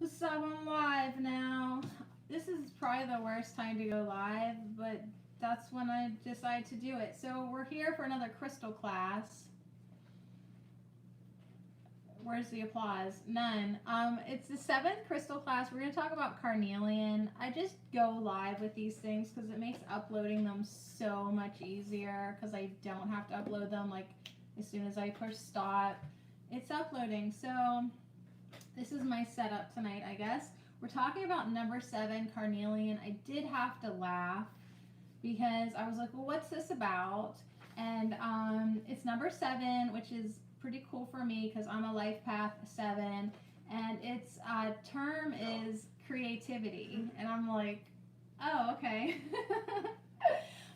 So I'm live now. This is probably the worst time to go live, but that's when I decide to do it. So we're here for another crystal class. Where's the applause? None. It's the seventh crystal class. We're going to talk about carnelian. I just go live with these things because it makes uploading them so much easier because I don't have to upload them like as soon as I push stop. It's uploading. So this is my setup tonight, I guess. We're talking about number 7, carnelian. I did have to laugh because I was like, well, what's this about? And it's number 7, which is pretty cool for me because I'm a life path 7. And its term is creativity. And I'm like, oh, okay.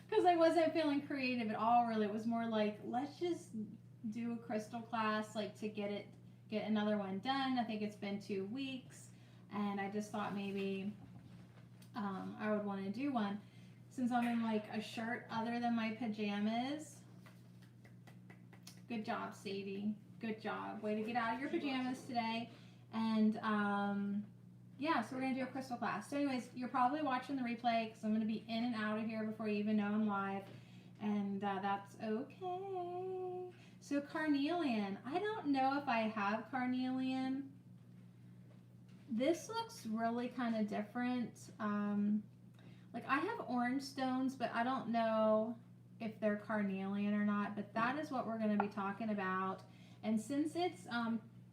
Because I wasn't feeling creative at all, really. It was more like, let's just do a crystal class, like to get another one done. I think it's been 2 weeks, and I just thought maybe I would want to do one since I'm in like a shirt other than my pajamas. Good job, Sadie. Good job. Way to get out of your pajamas today. And yeah, so we're going to do a crystal class. So anyways, you're probably watching the replay because I'm going to be in and out of here before you even know I'm live. And that's okay. So carnelian. I don't know if I have carnelian. This looks really kind of different. Like I have orange stones, but I don't know if they're carnelian or not. But that is what we're going to be talking about. And since its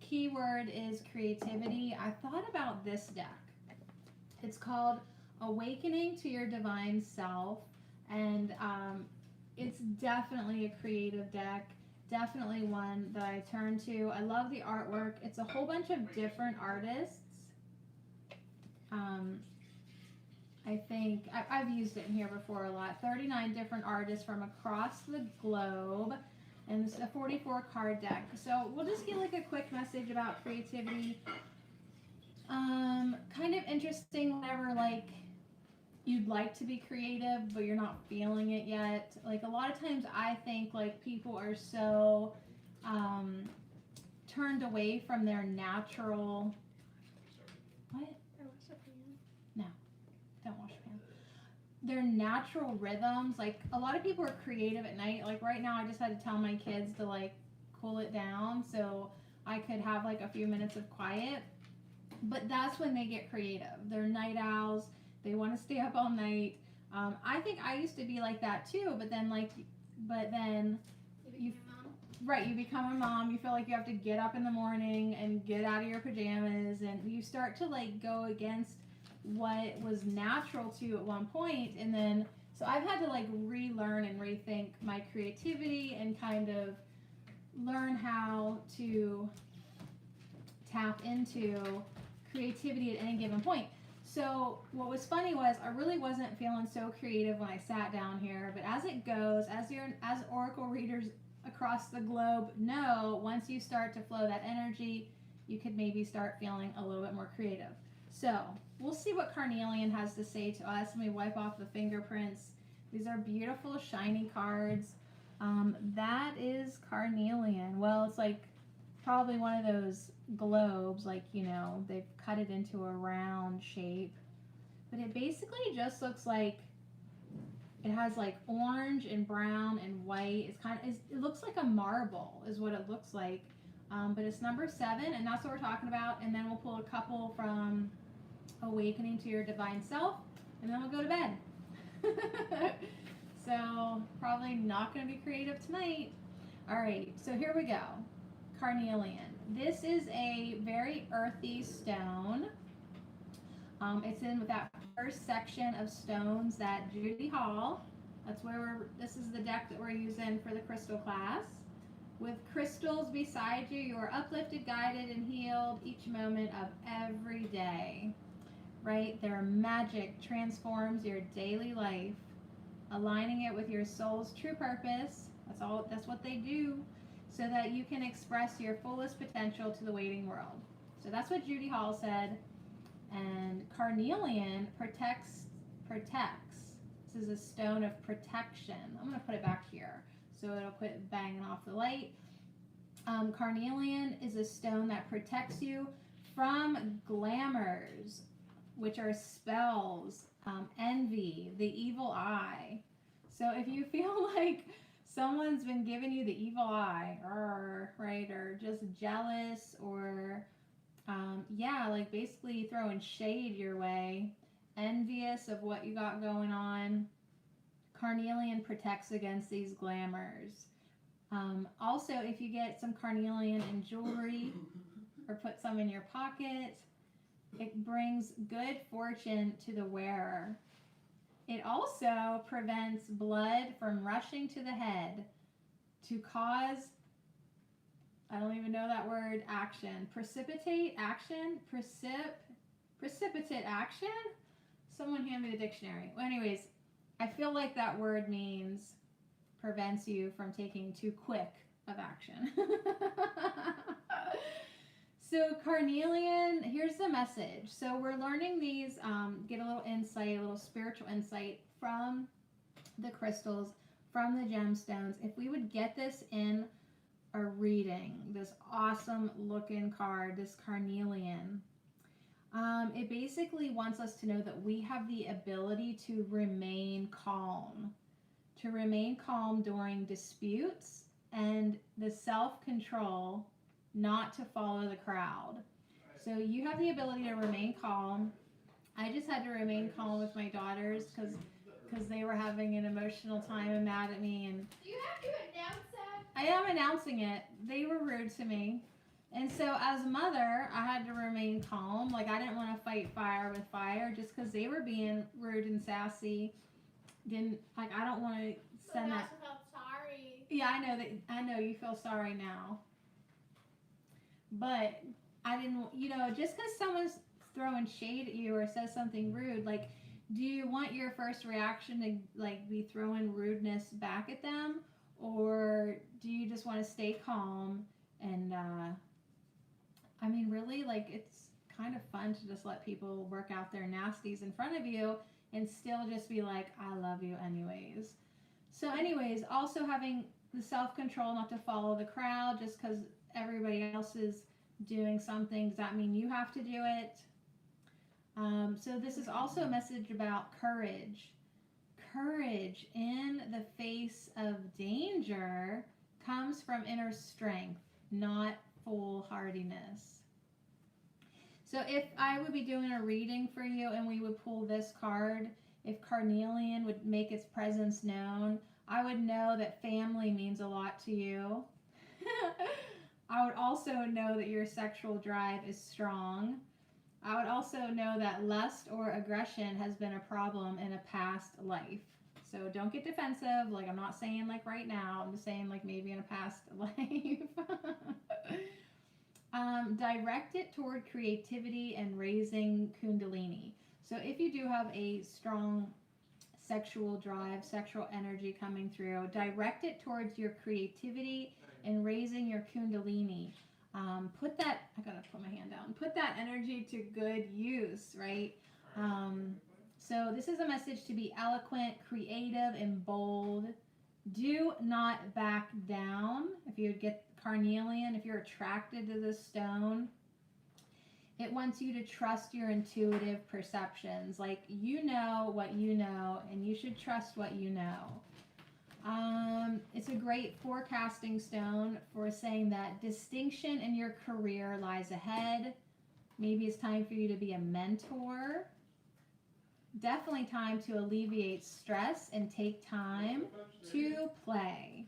keyword is creativity, I thought about this deck. It's called Awakening to Your Divine Self. And it's definitely a creative deck. Definitely one that I turn to. I love the artwork. It's a whole bunch of different artists. I think I've used it in here before a lot. 39 different artists from across the globe. And it's a 44 card deck. So we'll just get like a quick message about creativity. Kind of interesting whenever like you'd like to be creative, but you're not feeling it yet. Like a lot of times I think like people are so turned away from their natural, what? No, don't wash your hands. Their natural rhythms. Like a lot of people are creative at night. Like right now I just had to tell my kids to like cool it down so I could have like a few minutes of quiet. But that's when they get creative. They're night owls. They want to stay up all night. I think I used to be like that too, but then you right, you become a mom. You feel like you have to get up in the morning and get out of your pajamas, and you start to like go against what was natural to you at one point, and then so I've had to like relearn and rethink my creativity and kind of learn how to tap into creativity at any given point. So what was funny was I really wasn't feeling so creative when I sat down here, but as it goes, as oracle readers across the globe know, once you start to flow that energy, you could maybe start feeling a little bit more creative. So we'll see what carnelian has to say to us. Let me wipe off the fingerprints. These are beautiful, shiny cards. That is carnelian. Well, it's like probably one of those globes, like, you know, they've cut it into a round shape. But it basically just looks like it has like orange and brown and white. It looks like a marble is what it looks like. But it's number 7, and that's what we're talking about. And then we'll pull a couple from Awakening to Your Divine Self, and then we'll go to bed. So probably not going to be creative tonight. All right, so here we go. Carnelian. This is a very earthy stone. It's in that first section of stones that Judy Hall, this is the deck that we're using for the crystal class. With crystals beside you, you are uplifted, guided, and healed each moment of every day. Right? Their magic transforms your daily life, aligning it with your soul's true purpose. That's what they do, so that you can express your fullest potential to the waiting world. So that's what Judy Hall said. And carnelian protects. This is a stone of protection. I'm going to put it back here so it'll quit banging off the light. Carnelian is a stone that protects you from glamours, which are spells, envy, the evil eye. So if you feel like someone's been giving you the evil eye, right, or just jealous, or yeah, like basically throwing shade your way, envious of what you got going on, carnelian protects against these glamours. Also, if you get some carnelian in jewelry or put some in your pocket, it brings good fortune to the wearer. It also prevents blood from rushing to the head to cause, I don't even know that word, action. Precipitate action? Precipitate action? Someone hand me the dictionary. Well, anyways, I feel like that word means prevents you from taking too quick of action. So carnelian, here's the message. So we're learning these, get a little insight, a little spiritual insight from the crystals, from the gemstones. If we would get this in a reading, this awesome looking card, this carnelian, it basically wants us to know that we have the ability to remain calm during disputes, and the self-control not to follow the crowd. So you have the ability to remain calm. I just had to remain calm with my daughters because they were having an emotional time and mad at me. And do you have to announce that? I am announcing it. They were rude to me. And so as a mother, I had to remain calm. Like, I didn't want to fight fire with fire just because they were being rude and sassy. I don't want to send that. I felt sorry. Yeah, I know you feel sorry now. But I didn't, just because someone's throwing shade at you or says something rude, like, do you want your first reaction to, like, be throwing rudeness back at them? Or do you just want to stay calm? And, really, like, it's kind of fun to just let people work out their nasties in front of you and still just be like, I love you anyways. So anyways, also having the self-control not to follow the crowd just because everybody else is doing something. Does that mean you have to do it? So this is also a message about courage. Courage in the face of danger comes from inner strength, not foolhardiness. So if I would be doing a reading for you and we would pull this card, if carnelian would make its presence known, I would know that family means a lot to you. I would also know that your sexual drive is strong. I would also know that lust or aggression has been a problem in a past life. So don't get defensive. Like, I'm not saying like right now. I'm just saying like maybe in a past life. Direct it toward creativity and raising kundalini. So if you do have a strong sexual drive, sexual energy coming through, direct it towards your creativity and raising your kundalini. Put that, I gotta put my hand down, put that energy to good use, right? So this is a message to be eloquent, creative, and bold. Do not back down. If you would get carnelian, if you're attracted to this stone, it wants you to trust your intuitive perceptions. Like, you know what you know, and you should trust what you know. It's a great forecasting stone for saying that distinction in your career lies ahead. Maybe it's time for you to be a mentor. Definitely time to alleviate stress and take time to play.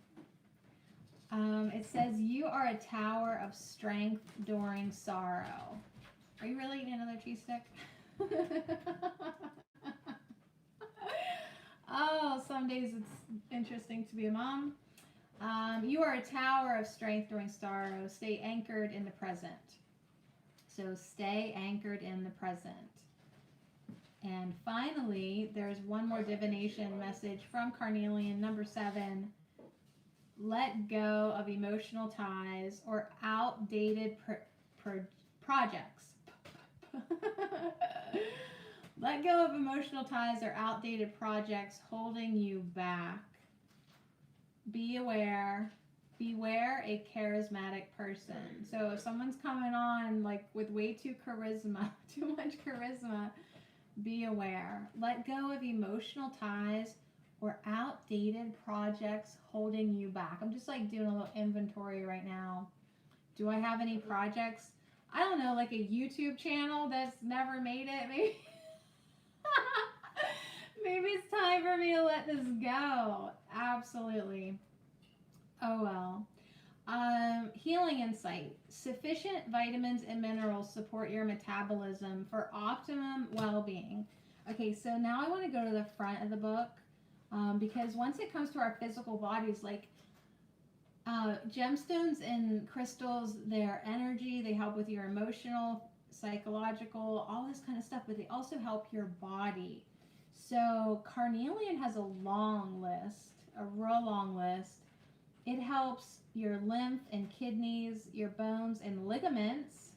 It says you are a tower of strength during sorrow. Are you really eating another cheese stick? Oh, some days it's interesting to be a mom. You are a tower of strength during sorrow. Stay anchored in the present. So stay anchored in the present. And finally, there's one more divination message from Carnelian, number 7. Let go of emotional ties or outdated projects. Let go of emotional ties or outdated projects holding you back. Be aware. beware a charismatic person. So if someone's coming on like with way too much charisma, be aware. Let go of emotional ties or outdated projects holding you back. I'm just like doing a little inventory right now. Do I have any projects? I don't know, like a YouTube channel that's never made it. Maybe maybe it's time for me to let this go. Absolutely. Oh well. Healing insight. Sufficient vitamins and minerals support your metabolism for optimum well-being. Okay, so now I want to go to the front of the book because once it comes to our physical bodies, like gemstones and crystals, they're energy. They help with your emotional, psychological, all this kind of stuff, but they also help your body. So carnelian has a long list, a real long list. It helps your lymph and kidneys, your bones and ligaments.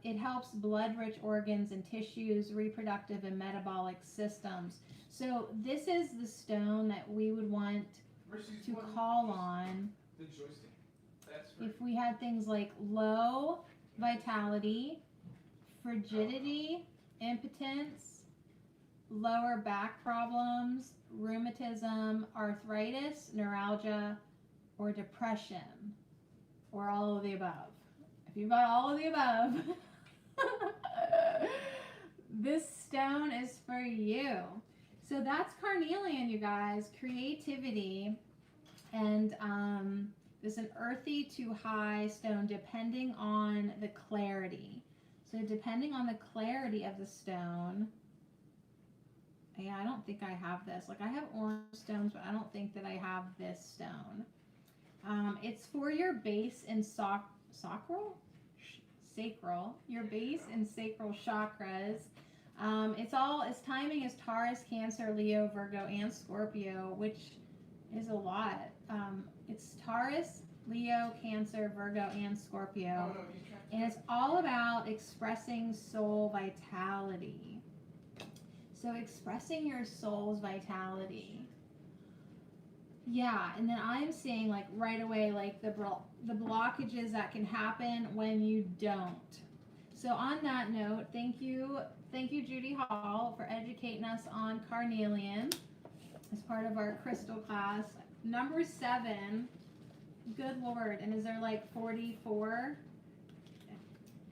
It helps blood-rich organs and tissues, reproductive and metabolic systems. So this is the stone that we would want to call on if we had things like low vitality, frigidity, impotence, lower back problems, rheumatism, arthritis, neuralgia, or depression, or all of the above. If you've got all of the above, this stone is for you. So that's carnelian, you guys. Creativity, and this is an earthy to high stone depending on the clarity. So depending on the clarity of the stone, yeah, I don't think I have this. Like I have orange stones, but I don't think that I have this stone. It's for your base and sacral, your base and sacral chakras. Its timing is Taurus, Cancer, Leo, Virgo, and Scorpio, which is a lot. It's Taurus, Leo, Cancer, Virgo, and Scorpio. And it's all about expressing soul vitality. So expressing your soul's vitality. Yeah, and then I'm seeing like right away like the blockages that can happen when you don't. So on that note, thank you Judy Hall for educating us on carnelian as part of our crystal class. Number 7, good Lord, and is there like 44?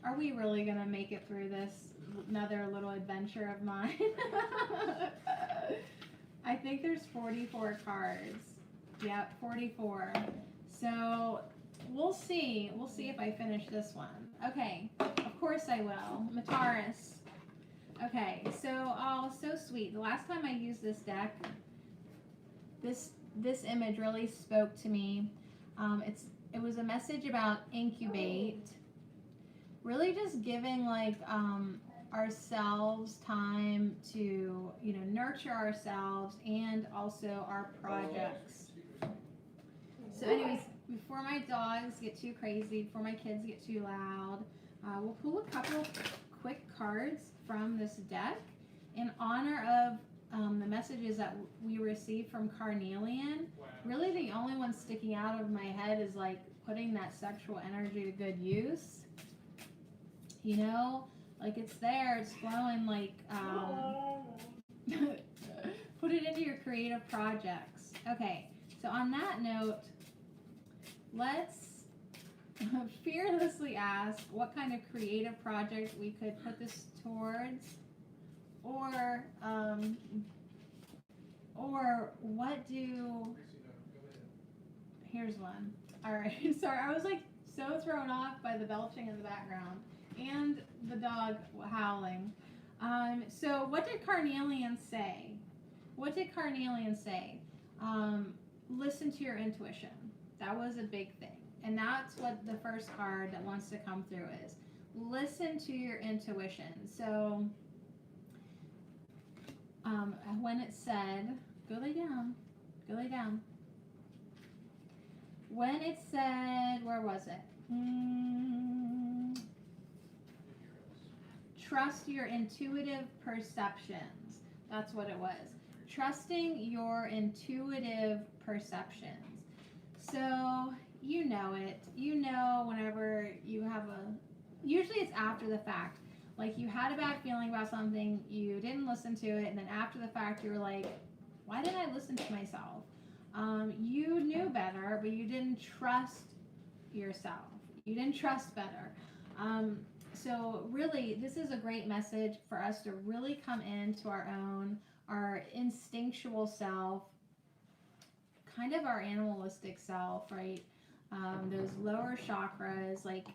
Are we really gonna make it through this another little adventure of mine? I think there's 44 cards. Yep, 44. So we'll see if I finish this one. Okay, of course I will. Mataris. Okay, so sweet. The last time I used this deck, this image really spoke to me. It was a message about incubate, really just giving like ourselves time to nurture ourselves and also our projects. So anyways, before my dogs get too crazy, before my kids get too loud, we'll pull a couple quick cards from this deck in honor of the messages that we received from carnelian. Really the only one sticking out of my head is like putting that sexual energy to good use. Like it's there, it's flowing, like put it into your creative projects. Okay, so on that note, let's fearlessly ask what kind of creative project we could put this towards, or what do, here's one. All right, sorry, I was like so thrown off by the belching in the background and the dog howling. So what did carnelian say? Listen to your intuition. That was a big thing. And that's what the first card that wants to come through is. Listen to your intuition. So when it said, go lay down. When it said, where was it? Trust your intuitive perceptions. That's what it was. Trusting your intuitive perceptions. So you know it. You know whenever you have usually it's after the fact. Like you had a bad feeling about something, you didn't listen to it, and then after the fact you're like, why didn't I listen to myself? You knew better, but you didn't trust yourself. You didn't trust better. So really, this is a great message for us to really come into our instinctual self, kind of our animalistic self, right? Those lower chakras, like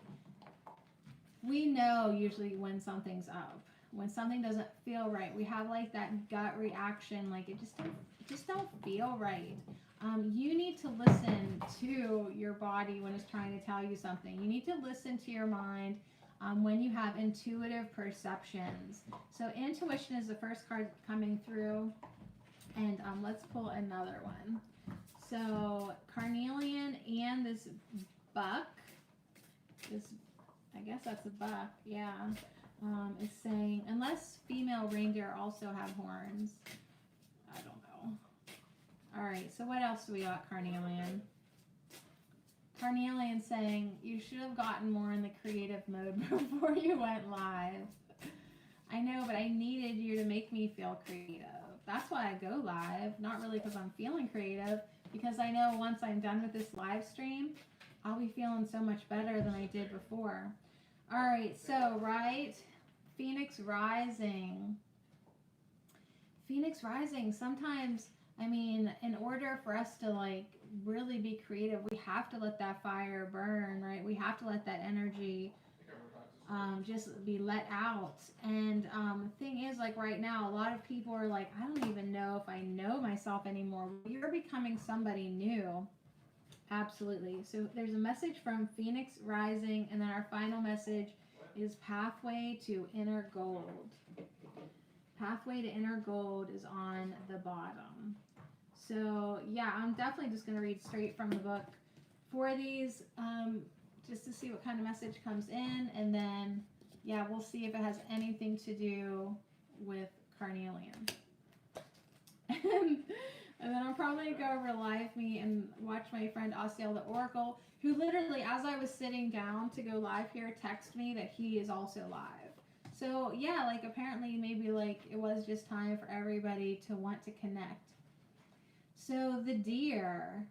we know usually when something's up, when something doesn't feel right. We have like that gut reaction, like it just don't feel right. You need to listen to your body when it's trying to tell you something. You need to listen to your mind when you have intuitive perceptions. So intuition is the first card coming through, and let's pull another one. So Carnelian and this buck, this, I guess that's a buck, yeah, is saying, unless female reindeer also have horns. I don't know. All right, so what else do we got, Carnelian? Carnelian saying, you should have gotten more in the creative mode before you went live. I know, but I needed you to make me feel creative. That's why I go live, not really because I'm feeling creative, because I know once I'm done with this live stream, I'll be feeling so much better than I did before. All right, so, right, Phoenix Rising. Phoenix Rising, sometimes, I mean, in order for us to, like, really be creative, we have to let that fire burn, right? We have to let that energy just be let out. And the thing is, like, right now, a lot of people are like, I don't even know if I know myself anymore. You're becoming somebody new. Absolutely. So there's a message from Phoenix Rising, and then our final message is Pathway to Inner Gold. Pathway to Inner Gold is on the bottom. So yeah, I'm definitely just going to read straight from the book for these, just to see what kind of message comes in, and then yeah, we'll see if it has anything to do with Carnelian. And then I'm probably going to go over Live Me and watch my friend Asiel the Oracle, who literally, as I was sitting down to go live here, text me that he is also live. So yeah, like apparently maybe like it was just time for everybody to want to connect. So the deer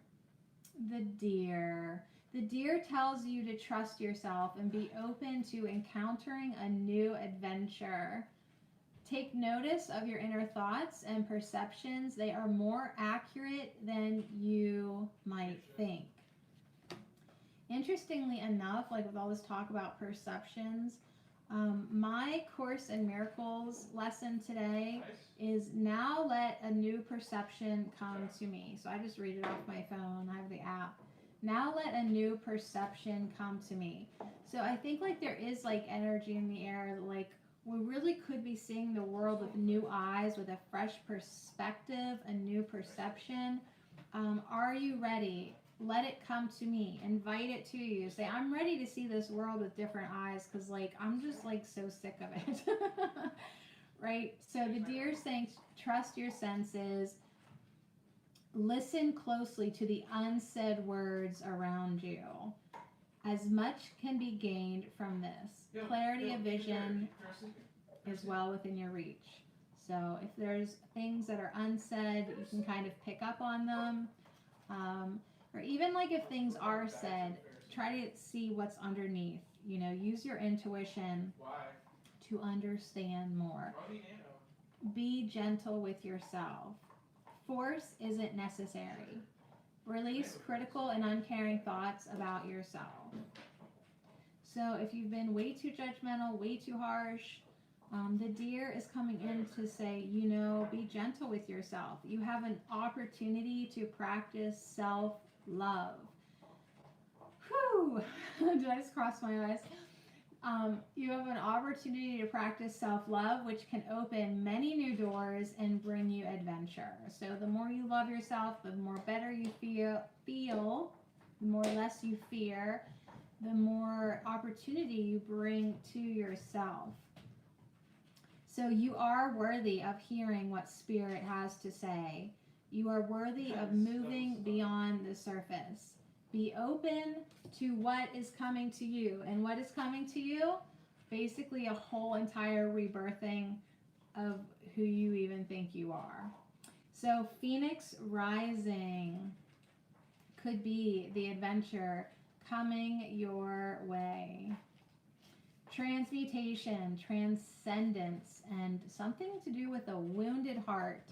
tells you to trust yourself and be open to encountering a new adventure. Take notice of your inner thoughts and perceptions. They are more accurate than you might think. Interestingly enough, like with all this talk about perceptions, my Course in Miracles lesson today is now let a new perception come to me. So I just read it off my phone. I have the app. Now let a new perception come to me. So I think like there is like energy in the air, like we really could be seeing the world with new eyes, with a fresh perspective, a new perception. Are you ready? Let it come to me. Invite it to you. Say, I'm ready to see this world with different eyes, because like I'm just like so sick of it. Right? So the deer is saying, trust your senses. Listen closely to the unsaid words around you. As much can be gained from this. Clarity of vision is well within your reach. So if there's things that are unsaid, you can kind of pick up on them. Or even like if things are said, try to see what's underneath. You know, use your intuition to understand more. Be gentle with yourself. Force isn't necessary. Release critical and uncaring thoughts about yourself. So if you've been way too judgmental, way too harsh, the deer is coming in to say, you know, be gentle with yourself. You have an opportunity to practice self-love. Whew! Did I just cross my eyes? You have an opportunity to practice self-love, which can open many new doors and bring you adventure. So the more you love yourself, the more better you feel, the more less you fear, the more opportunity you bring to yourself. So you are worthy of hearing what Spirit has to say. You are worthy of moving beyond the surface. Be open to what is coming to you. And what is coming to you? Basically a whole entire rebirthing of who you even think you are. So Phoenix rising could be the adventure coming your way. Transmutation, transcendence, and something to do with a wounded heart.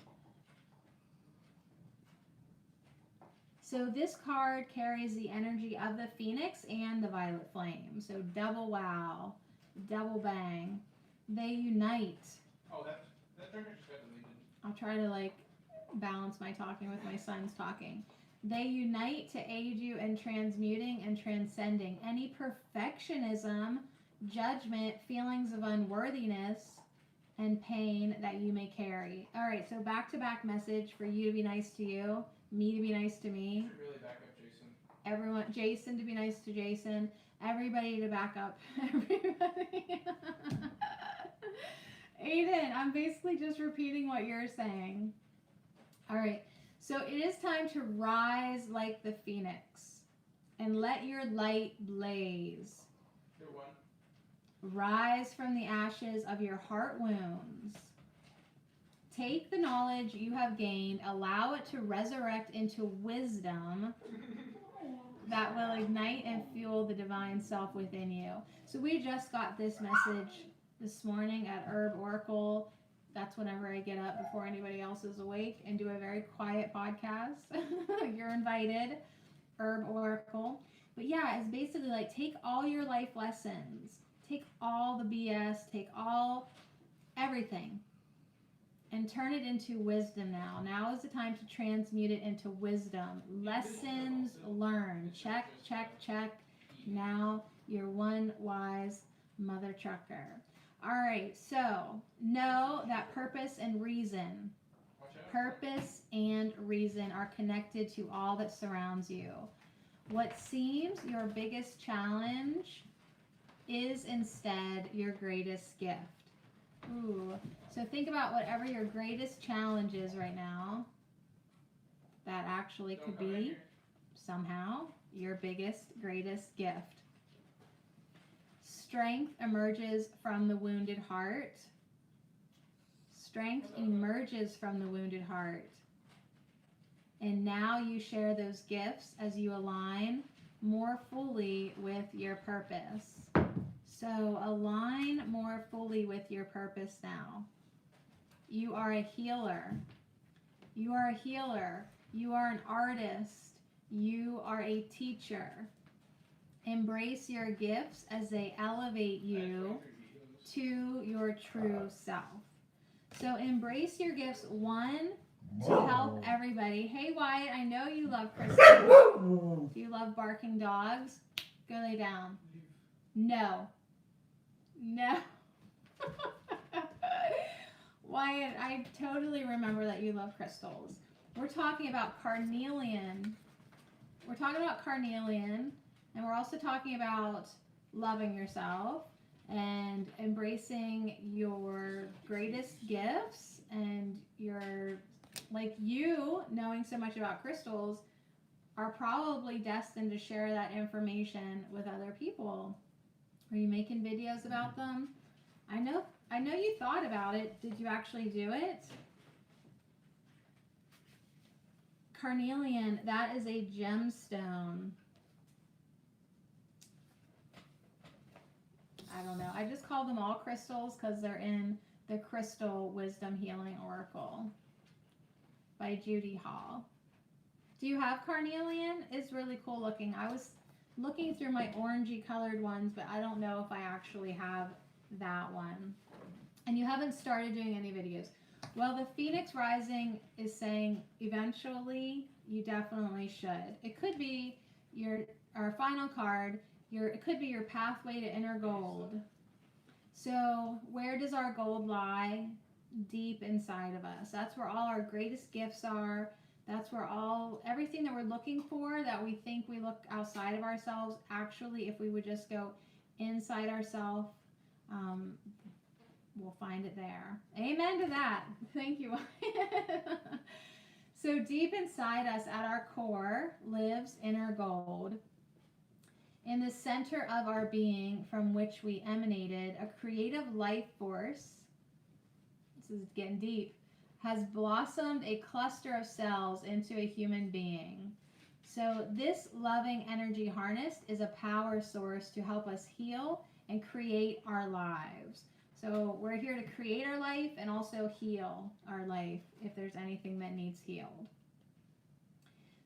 So this card carries the energy of the Phoenix and the Violet Flame. So double wow, double bang. They unite. Oh, that trigger just got deleted. I'll try to like balance my talking with my son's talking. They unite to aid you in transmuting and transcending any perfectionism, judgment, feelings of unworthiness, and pain that you may carry. All right, so back-to-back message for you to be nice to you, me to be nice to me. You should really back up Jason. Everyone, Jason to be nice to Jason, everybody to back up everybody. Aiden, I'm basically just repeating what you're saying. All right, so it is time to rise like the phoenix and let your light blaze. Do one. Rise from the ashes of your heart wounds. Take the knowledge you have gained, allow it to resurrect into wisdom that will ignite and fuel the divine self within you. So we just got this message this morning at Herb Oracle. That's whenever I get up before anybody else is awake and do a very quiet podcast. You're invited, Herb Oracle. But yeah, it's basically like take all your life lessons, take all the BS, take everything, and turn it into wisdom now. Now is the time to transmute it into wisdom. Lessons learned. Check, check, check. Now you're one wise mother trucker. All right, so know that purpose and reason, purpose and reason are connected to all that surrounds you. What seems your biggest challenge is instead your greatest gift. Ooh, so think about whatever your greatest challenge is right now. That actually could be somehow your biggest, greatest gift. Strength emerges from the wounded heart. Strength emerges from the wounded heart. And now you share those gifts as you align more fully with your purpose. So align more fully with your purpose now. You are a healer. You are a healer. You are an artist. You are a teacher. Embrace your gifts as they elevate you to your true self. So embrace your gifts, one, to help everybody. Hey Wyatt, I know you love Kristen. Do you love barking dogs? Go lay down. No. No. Wyatt, I totally remember that you love crystals. We're talking about carnelian. We're talking about carnelian. And we're also talking about loving yourself and embracing your greatest gifts and your, like you knowing so much about crystals are probably destined to share that information with other people. Are you making videos about them? I know you thought about it. Did you actually do it? Carnelian, that is a gemstone. I don't know. I just call them all crystals because they're in the Crystal Wisdom Healing Oracle by Judy Hall. Do you have carnelian? It's really cool looking. I was looking through my orangey colored ones, but I don't know if I actually have that one. And you haven't started doing any videos. Well, the Phoenix Rising is saying eventually you definitely should. It could be our final card. It could be your pathway to inner gold. So where does our gold lie? Deep inside of us. That's where all our greatest gifts are. That's where everything that we're looking for, that we think we look outside of ourselves, actually, if we would just go inside ourselves, we'll find it there. Amen to that. Thank you. So deep inside us at our core lives inner gold. In the center of our being from which we emanated, a creative life force, this is getting deep, has blossomed a cluster of cells into a human being. So this loving energy harness is a power source to help us heal and create our lives. So we're here to create our life and also heal our life if there's anything that needs healed.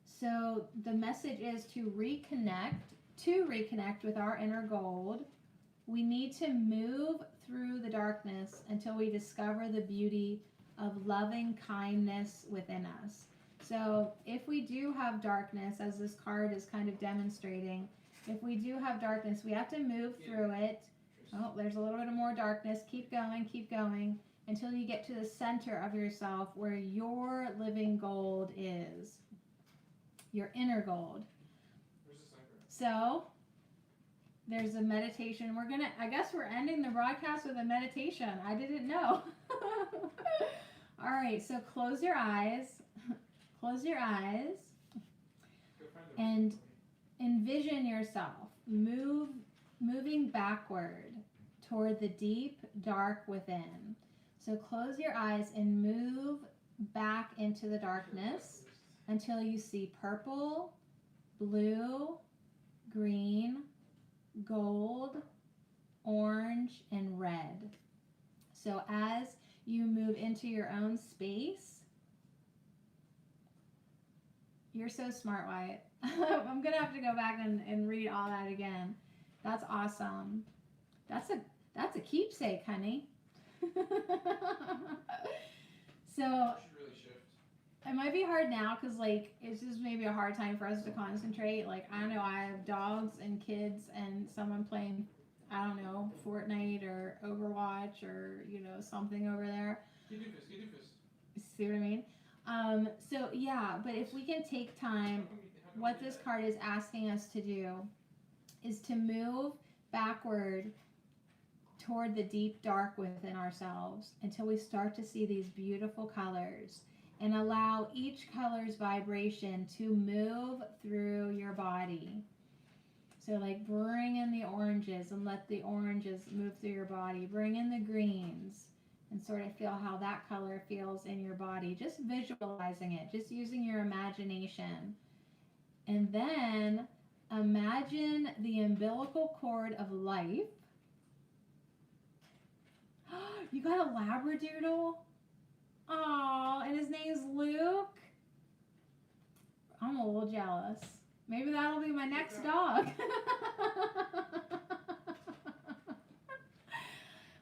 So the message is to reconnect with our inner gold. We need to move through the darkness until we discover the beauty of loving kindness within us. So if we do have darkness, as this card is kind of demonstrating, if we do have darkness, we have to move through it. Oh, there's a little bit of more darkness. Keep going until you get to the center of yourself where your living gold is. Your inner gold. Where's the cipher? So there's a meditation. I guess we're ending the broadcast with a meditation. I didn't know. All right, so close your eyes. Close your eyes Go find the and envision yourself moving backward toward the deep dark within. So close your eyes and move back into the darkness until you see purple, blue, green, gold, orange, and red. So as you move into your own space, you're so smart, Wyatt. I'm going to have to go back and read all that again. That's awesome. That's a keepsake, honey. So should really shift. it might be hard now because, like, it's just maybe a hard time for us to concentrate. Like, I don't know, I have dogs and kids and someone playing, I don't know, Fortnite or Overwatch or, something over there. Get doofus. See what I mean? So yeah, but if we can take time, what this card is asking us to do is to move backward toward the deep dark within ourselves until we start to see these beautiful colors and allow each color's vibration to move through your body. So like bring in the oranges and let the oranges move through your body. Bring in the greens and sort of feel how that color feels in your body. Just visualizing it, just using your imagination. And then imagine the umbilical cord of life. You got a Labradoodle? Aw, and his name's Luke? I'm a little jealous. Maybe that'll be my next dog.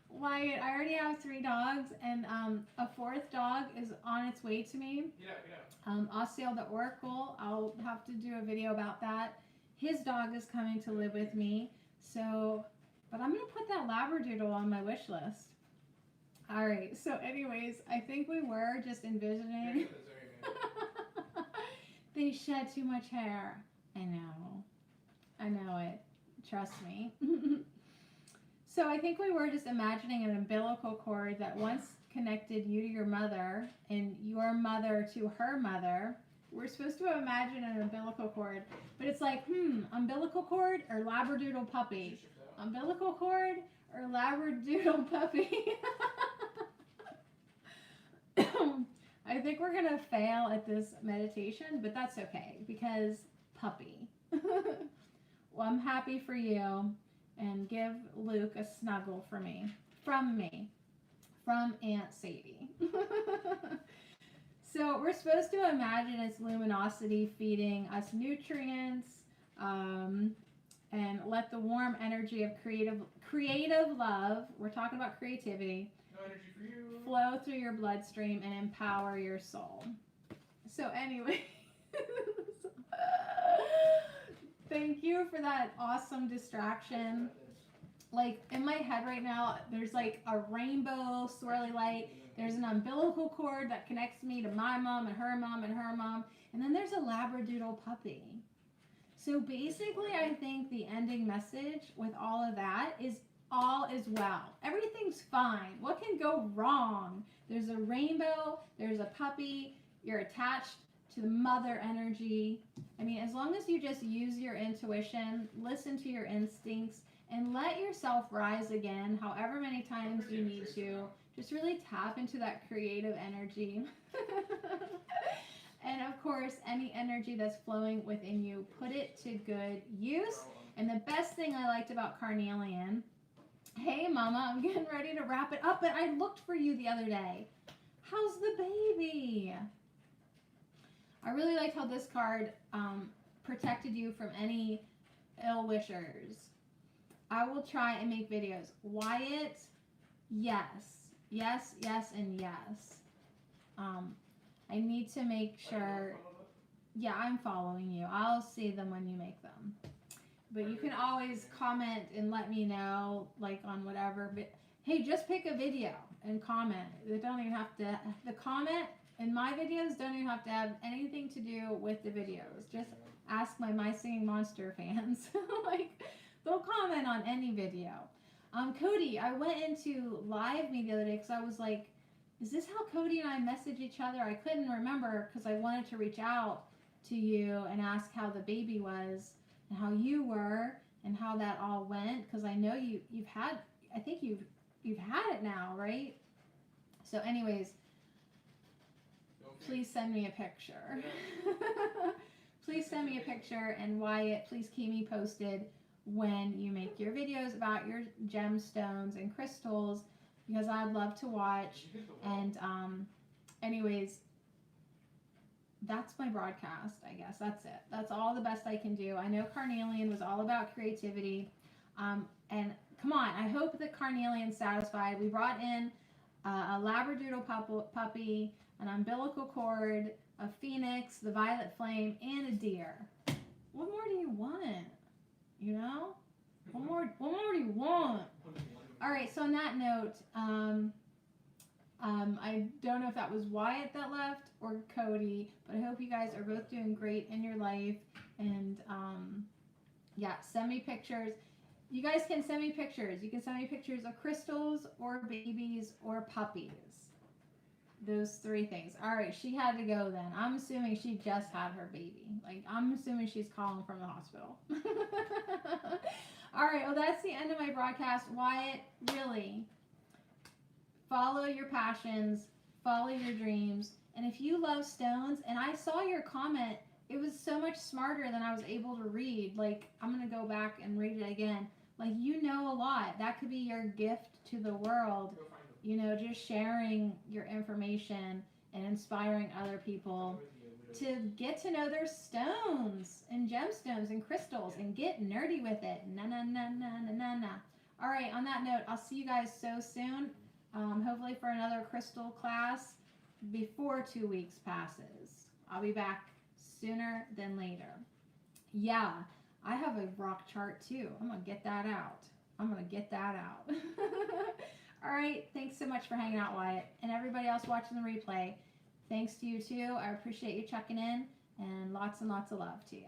Wyatt, I already have 3 dogs, and a 4th dog is on its way to me. Yeah. Osceola the Oracle, I'll have to do a video about that. His dog is coming to live with me, so, but I'm going to put that Labradoodle on my wish list. All right, so anyways, I think we were just envisioning. They shed too much hair. I know it. Trust me. So I think we were just imagining an umbilical cord that once connected you to your mother and your mother to her mother. We're supposed to imagine an umbilical cord, but it's like, umbilical cord or Labradoodle puppy? Umbilical cord or Labradoodle puppy? I think we're going to fail at this meditation, but that's okay because puppy. Well, I'm happy for you. And give Luke a snuggle from me, from Aunt Sadie. So we're supposed to imagine its luminosity feeding us nutrients, and let the warm energy of creative love, we're talking about creativity, No energy for you. flow through your bloodstream and empower your soul. So anyway, thank you for that awesome distraction. Like in my head right now, there's like a rainbow swirly light. There's an umbilical cord that connects me to my mom and her mom and her mom. And then there's a Labradoodle puppy. So basically, I think the ending message with all of that is all is well. Everything's fine. What can go wrong? There's a rainbow. There's a puppy. You're attached to the mother energy. I mean, as long as you just use your intuition, listen to your instincts, and let yourself rise again however many times you need to. Just really tap into that creative energy. And of course, any energy that's flowing within you, put it to good use. And the best thing I liked about Carnelian, hey mama, I'm getting ready to wrap it up, but I looked for you the other day. How's the baby? I really liked how this card protected you from any ill wishers. I will try and make videos. Wyatt, yes. Yes, yes, and yes. I need to make sure. Yeah, I'm following you. I'll see them when you make them. But you can always comment and let me know, like on whatever. But hey, just pick a video and comment. They don't even have to. The comment in my videos don't even have to have anything to do with the videos. Just ask my Singing Monster fans. Like, they'll comment on any video. Cody, I went into live me the other day because I was like, is this how Cody and I message each other? I couldn't remember because I wanted to reach out to you and ask how the baby was and how you were and how that all went, because I know you've had, I think you've had it now, right? So anyways, please send me a picture. Please send me a picture, and Wyatt, please keep me posted when you make your videos about your gemstones and crystals, because I'd love to watch. And anyways, that's my broadcast, I guess. That's it. That's all the best I can do. I know Carnelian was all about creativity. And come on, I hope that Carnelian's satisfied. We brought in a Labradoodle puppy, an umbilical cord, a phoenix, the violet flame, and a deer. What more do you want? You know? What more do you want? All right, so on that note, I don't know if that was Wyatt that left or Cody, but I hope you guys are both doing great in your life. And yeah, send me pictures. You guys can send me pictures. You can send me pictures of crystals or babies or puppies. Those three things. All right, she had to go then. I'm assuming she just had her baby. Like, I'm assuming she's calling from the hospital. All right, well, that's the end of my broadcast. Wyatt, really, follow your passions, follow your dreams. And if you love stones, and I saw your comment, it was so much smarter than I was able to read. Like, I'm going to go back and read it again. Like, you know a lot. That could be your gift to the world. You know, just sharing your information and inspiring other people to get to know their stones and gemstones and crystals and get nerdy with it. Na na na na na na na. All right, on that note, I'll see you guys so soon. Hopefully for another crystal class before 2 weeks passes. I'll be back sooner than later. Yeah, I have a rock chart too. I'm going to get that out. All right, thanks so much for hanging out, Wyatt. And everybody else watching the replay, thanks to you too. I appreciate you checking in, and lots of love to you.